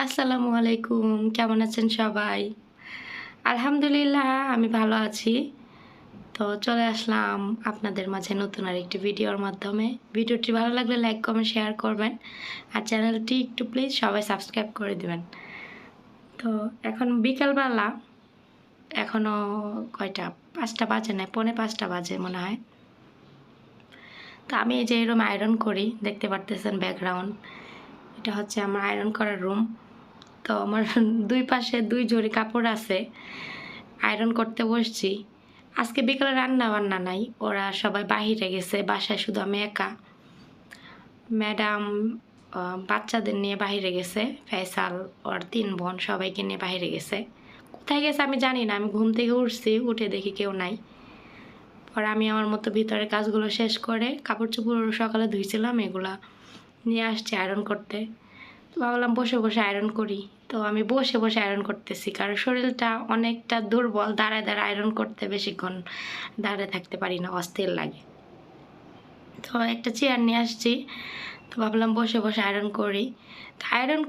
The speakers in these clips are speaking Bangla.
আসসালামু আলাইকুম। কেমন আছেন সবাই? আলহামদুলিল্লাহ আমি ভালো আছি। তো চলে আসলাম আপনাদের মাঝে নতুন আরেকটি ভিডিওর মাধ্যমে। ভিডিওটি ভালো লাগলে লাইক, কমেন্ট, শেয়ার করবেন। আর চ্যানেলটি একটু প্লিজ সবাই সাবস্ক্রাইব করে দিবেন। তো এখন বিকালবেলা, এখনও কয়টা? ৫টা বাজে না, ৪:৩০ বাজে মনে হয়। তো আমি এই যে এরকম আয়রন করি, দেখতে পারতেছেন ব্যাকগ্রাউন্ড। এটা হচ্ছে আমার আয়রন করার রুম। তো আমার দুই পাশে ২ জোড়ি কাপড় আছে। আয়রন করতে বসছি। আজকে বিকালে রান্না বান্না নাই, ওরা সবাই বাহিরে গেছে, বাসায় শুধু আমি একা। ম্যাডাম বাচ্চাদের নিয়ে বাহিরে গেছে, ফয়সাল ওর ৩ বোন সবাইকে নিয়ে বাহিরে গেছে। কোথায় গেছে আমি জানি না, আমি ঘুম থেকে উঠছি, উঠে দেখি কেউ নাই। পরে আমি আমার মতো ভিতরের কাজগুলো শেষ করে কাপড় চোপড় সকালে ধুইছিলাম, এগুলা নিয়ে আসছি আয়রন করতে। ভাবলাম বসে বসে আয়রন করি। তো আমি বসে বসে আয়রন করতেছি, কারণ শরীরটা অনেকটা দুর্বল, দাঁড়ায় দাঁড়ায় আয়রন করতে বেশিক্ষণ দাঁড়ায় থাকতে পারি না, অস্থির লাগে। তো একটা চেয়ার নিয়ে আসছি, তো ভাবলাম বসে বসে আয়রন করি। তো আয়রন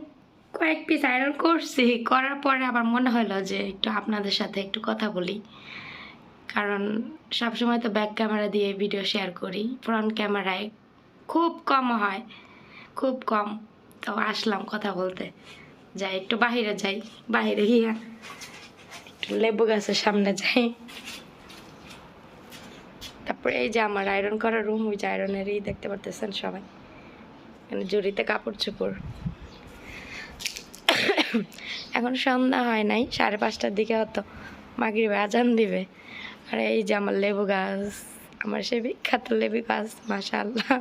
কয়েক পিস আয়রন করছি, করার পরে আবার মনে হলো যে একটু আপনাদের সাথে একটু কথা বলি, কারণ সবসময় তো ব্যাক ক্যামেরা দিয়ে ভিডিও শেয়ার করি, ফ্রন্ট ক্যামেরায় খুব কম হয়, খুব কম। তো আসলাম কথা বলতে। যাই একটু বাহিরে যাই, বাহিরে গিয়া একটু লেবু গাছের সামনে যাই। তারপরে এই যে আমার আয়রন করার রুম, ওই যে আয়রনেরই দেখতে পারতেছেন সবাই, মানে জড়িতে কাপড় চোপড়। এখন সন্ধ্যা হয় নাই, 5:30টার দিকে হতো মাগরিবে আজান দিবে। আর এই যে আমার লেবু গাছ, আমার সে বিখ্যাত লেবু গাছ, মাশাআল্লাহ।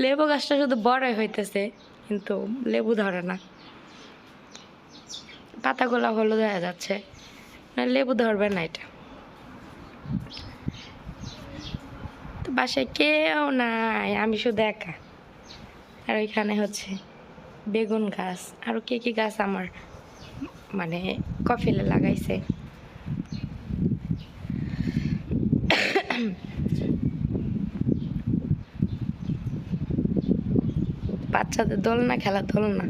লেবু গাছটা শুধু বড়ই হইতেছে, কিন্তু লেবু ধরে না, পাতাগুলো হলুদ হয়ে যাচ্ছে, মানে লেবু ধরবে না এটা। তো বাসায় কেউ নাই, আমি শুধু একা। আর ওইখানে হচ্ছে বেগুন গাছ, আরও কী কী গাছ আমার মানে কফিলে লাগাইছে। বাচ্চাদের দোলনা, খেলা দোলনা।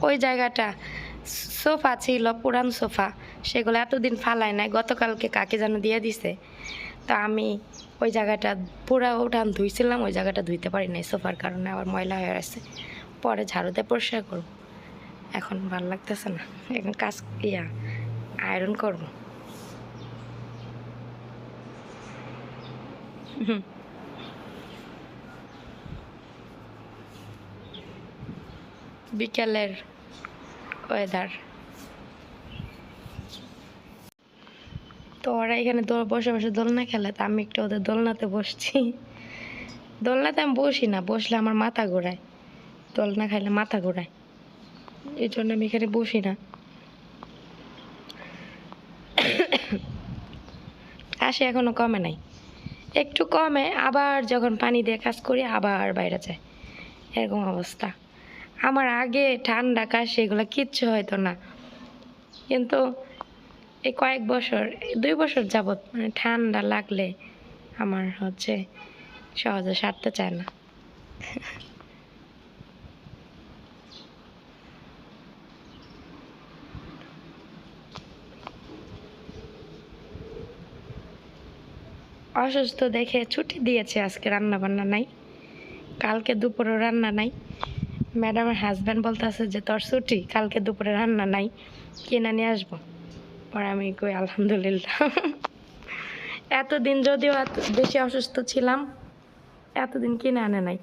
ওই জায়গাটা সোফা ছিল, পুরান সোফা, সেগুলো এতদিন ফালায় নাই, গতকালকে কাকে যেন দিয়ে দিছে। তো আমি ওই জায়গাটা পুরা উঠান ধুইছিলাম, ওই জায়গাটা ধুইতে পারি নাই সোফার কারণে, আবার ময়লা হয়ে আছে। পরে ঝাড়ুতে পরিষ্কার করব, এখন ভালো লাগতেছে না, এখন কাজ আয়রন করব। বিকেলের ওয়েদার। তো ওরা এখানে বসে বসে দোলনা খেলে, তো আমি একটু ওদের দোলনাতে বসছি। দোলনাতে আমি বসি না, বসলে আমার মাথা ঘোরায়, দোলনা খাইলে মাথা ঘোরায়, এই জন্য আমি এখানে বসি না। আসে এখনো কমে নাই, একটু কমে, আবার যখন পানি দিয়ে কাজ করি আবার বাইরে যায়, এরকম অবস্থা। আমার আগে ঠান্ডা কাশি এগুলো কিচ্ছু হয়তো না, কিন্তু এই কয়েক বছর, 2 বছর যাবৎ মানে ঠান্ডা লাগলে আমার হচ্ছে সহজে সারতে চায় না। অসুস্থ দেখে ছুটি দিয়েছে, আজকে রান্না বান্না নাই, কালকে দুপুরেও রান্না নাই। ম্যাডামের হাজব্যান্ড বলতেছে যে তোর ছুটি, কালকে দুপুরে রান্না নাই, কিনে নিয়ে আসবো। পরে আমি কই আলহামদুলিল্লাহ। এতদিন যদিও এত বেশি অসুস্থ ছিলাম, এতদিন কিনে আনে নাই,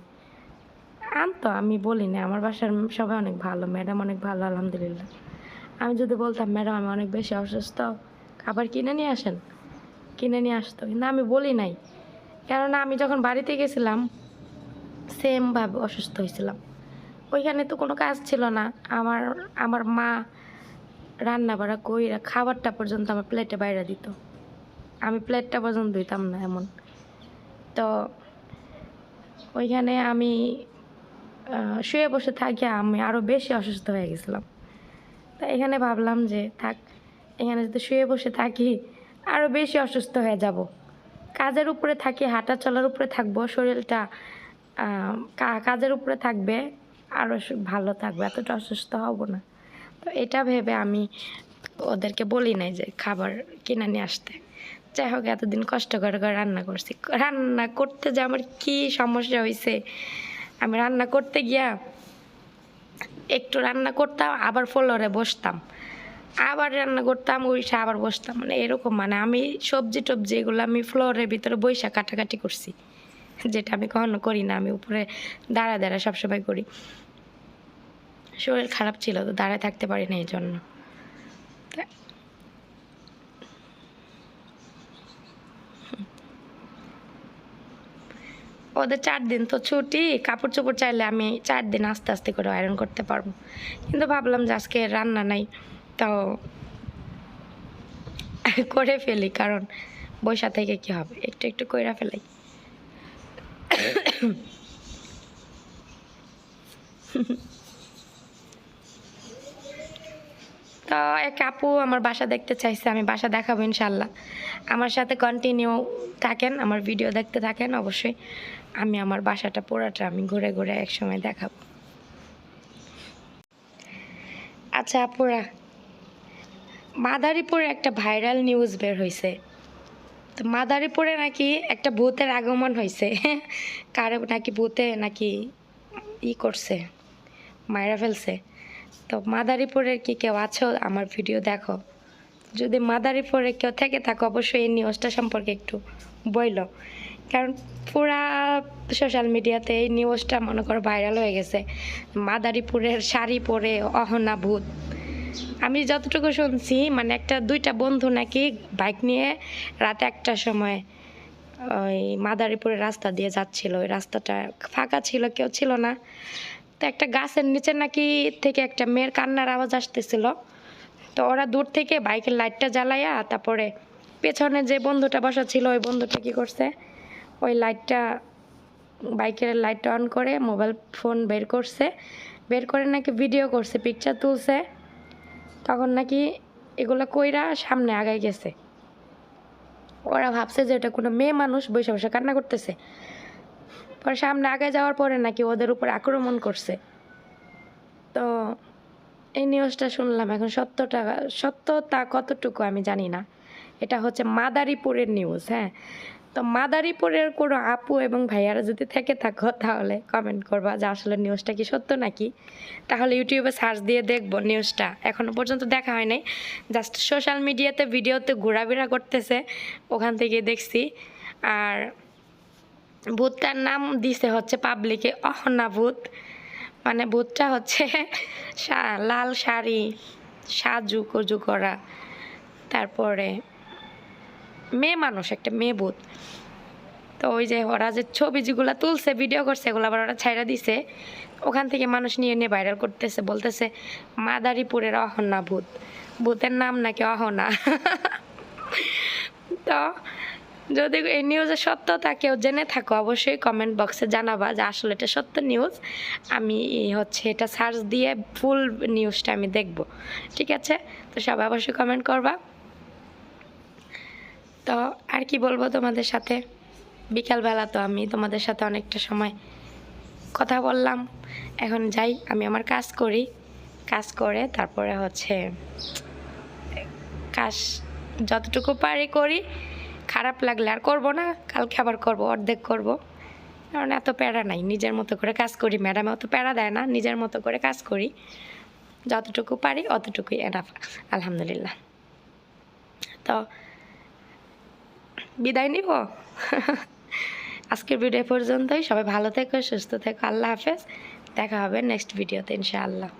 আনতো, আমি বলি না, আমার বাসার সবাই অনেক ভালো, ম্যাডাম অনেক ভালো আলহামদুলিল্লাহ। আমি যদি বলতাম ম্যাডাম আমি অনেক বেশি অসুস্থ, খাবার কিনে নিয়ে আসেন, কিনে নিয়ে আসতো, কিন্তু আমি বলি নাই, কেননা আমি যখন বাড়িতে গেছিলাম সেমভাবে অসুস্থ হয়েছিলাম। ওইখানে তো কোনো কাজ ছিল না, আমার আমার মা রান্না বাড়া কইরা খাবারটা পর্যন্ত আমার প্লেটে বাইরে দিত, আমি প্লেটটা পর্যন্ত দিতাম না এমন। তো ওইখানে আমি শুয়ে বসে থাকি, আমি আরও বেশি অসুস্থ হয়ে গেছিলাম। তো এখানে ভাবলাম যে থাক, এখানে যদি শুয়ে বসে থাকি আরও বেশি অসুস্থ হয়ে যাব, কাজের উপরে থাকি, হাঁটা চলার উপরে থাকবো, শরীরটা কাজের উপরে থাকবে, আরও ভালো থাকবে, এতটা অসুস্থ হব না। তো এটা ভেবে আমি ওদেরকে বলি নাই যে খাবার কিনে নিয়ে আসতে। যাই হোক, এতদিন কষ্ট করে রান্না করছি, রান্না করতে যে আমার কি সমস্যা হয়েছে, আমি রান্না করতে গিয়া একটু রান্না করতাম, আবার ফ্লোরে বসতাম, আবার রান্না করতাম, উইসা আবার বসতাম, মানে এরকম, মানে আমি সবজি টবজি এগুলো আমি ফ্লোরের ভিতরে বইসা কাটাকাটি করছি, যেটা আমি কখনো করি না। আমি উপরে দাঁড়া দাঁড়া সবসময় করি। শরীর খারাপ ছিল তো দাঁড়ায় থাকতে পারি না, এই জন্য। ওদের 4 দিন তো ছুটি, কাপড় চোপড় চাইলে আমি 4 দিন আস্তে আস্তে করে আয়রন করতে পারবো, কিন্তু ভাবলাম যে আজকে রান্না নাই, তাও করে ফেলি, কারণ বৈশা থেকে কি হবে, একটু একটু কইরা ফেলাই। তো এক আপু আমার বাসা দেখতে চাইছে, আমি বাসা দেখাবো ইনশাল্লাহ। আমার সাথে কন্টিনিউ থাকেন, আমার ভিডিও দেখতে থাকেন অবশ্যই। আমি আমার বাসাটা পুরাটা আমি ঘুরে ঘুরে এক সময় দেখাবো। আচ্ছা আপুরা, মাদারীপুরে একটা ভাইরাল নিউজ বের হয়েছে, তো মাদারীপুরে নাকি একটা ভূতের আগমন হয়েছে। কারে নাকি ভূতে নাকি করছে, মায়েরা ফেলছে। তো মাদারীপুরের কি কেউ আছো, আমার ভিডিও দেখো, যদি মাদারীপুরে কেউ থেকে থাকো অবশ্যই এই নিউজটা সম্পর্কে একটু বইলো, কারণ পুরা সোশ্যাল মিডিয়াতে এই নিউজটা মনে করো ভাইরাল হয়ে গেছে। মাদারীপুরের শাড়ি পরে অহনা ভূত, আমি যতটুকু শুনছি মানে একটা 2টা বন্ধু নাকি বাইক নিয়ে রাতে 1টার সময় ওই মাদারীপুরের রাস্তা দিয়ে যাচ্ছিল, ওই রাস্তাটা ফাঁকা ছিল, কেউ ছিল না, তো একটা গাছের নিচে নাকি থেকে একটা মেয়ের কান্নার আওয়াজ আসতেছিল। তো ওরা দূর থেকে বাইকের লাইটটা জ্বালাইয়া, তারপরে পেছনে যে বন্ধুটা বসা ছিল ওই বন্ধুটা কী করছে, ওই লাইটটা বাইকের লাইটটা অন করে মোবাইল ফোন বের করছে, বের করে নাকি ভিডিও করছে, পিকচার তুলছে। তখন নাকি এগুলো কইরা সামনে আগায় গেছে, ওরা ভাবছে যে এটা কোনো মেয়ে মানুষ বসে বসে কান্না করতেছে। পরে সামনে আগায় যাওয়ার পরে নাকি ওদের উপর আক্রমণ করছে। তো এই নিউজটা শুনলাম, এখন সত্যতা কতটুকু আমি জানি না। এটা হচ্ছে মাদারীপুরের নিউজ, হ্যাঁ। তো মাদারীপুরের কোনো আপু এবং ভাইয়ারা যদি থেকে থাকো তাহলে কমেন্ট করবা যে আসলে নিউজটা কি সত্য নাকি। তাহলে ইউটিউবে সার্চ দিয়ে দেখবো নিউজটা, এখনও পর্যন্ত দেখা হয় নাই, জাস্ট সোশ্যাল মিডিয়াতে ভিডিওতে ঘোরাফেরা করতেছে, ওখান থেকে দেখছি। আর ভূতটার নাম দিছে হচ্ছে পাবলিকে অহনা ভূত, মানে ভূতটা হচ্ছে লাল শাড়ি, সাজু কুজু করা, তারপরে মেয়ে মানুষ, একটা মেয়ে ভূত। তো ওই যে ওরা যে ছবি যেগুলো তুলছে ভিডিও করছে এগুলো আবার ওরা ছাইড়া দিছে, ওখান থেকে মানুষ নিয়ে নিয়ে ভাইরাল করতেছে, বলতেছে মাদারীপুরের অহনা ভূত, ভূতের নাম নাকি অহনা। তো যদি এই নিউজের সত্যতা কেউ জেনে থাকো অবশ্যই কমেন্ট বক্সে জানাবা যে আসলে এটা সত্য নিউজ। আমি হচ্ছে এটা সার্চ দিয়ে ফুল নিউজটা আমি দেখব, ঠিক আছে? তো সবাই অবশ্যই কমেন্ট করবা। তো আর কি বলবো তোমাদের সাথে, বিকালবেলা তো আমি তোমাদের সাথে অনেকটা সময় কথা বললাম, এখন যাই আমি আমার কাজ করি, কাজ করে তারপরে হচ্ছে কাজ যতটুকু পারি করি, খারাপ লাগলে আর করবো না, কালকে আবার করবো, অর্ধেক করবো, কারণ এত প্যারা নাই, নিজের মতো করে কাজ করি, ম্যাডাম অত প্যারা দেয় না, নিজের মতো করে কাজ করি, যতটুকু পারি অতটুকুই এনাফ, আলহামদুলিল্লাহ। তো বিদায় নিব। আজকের ভিডিও পর্যন্তই, সবাই ভালো থেকো, সুস্থ থেকো, আল্লাহ হাফেজ, দেখা হবে নেক্সট ভিডিওতে ইনশাআল্লাহ।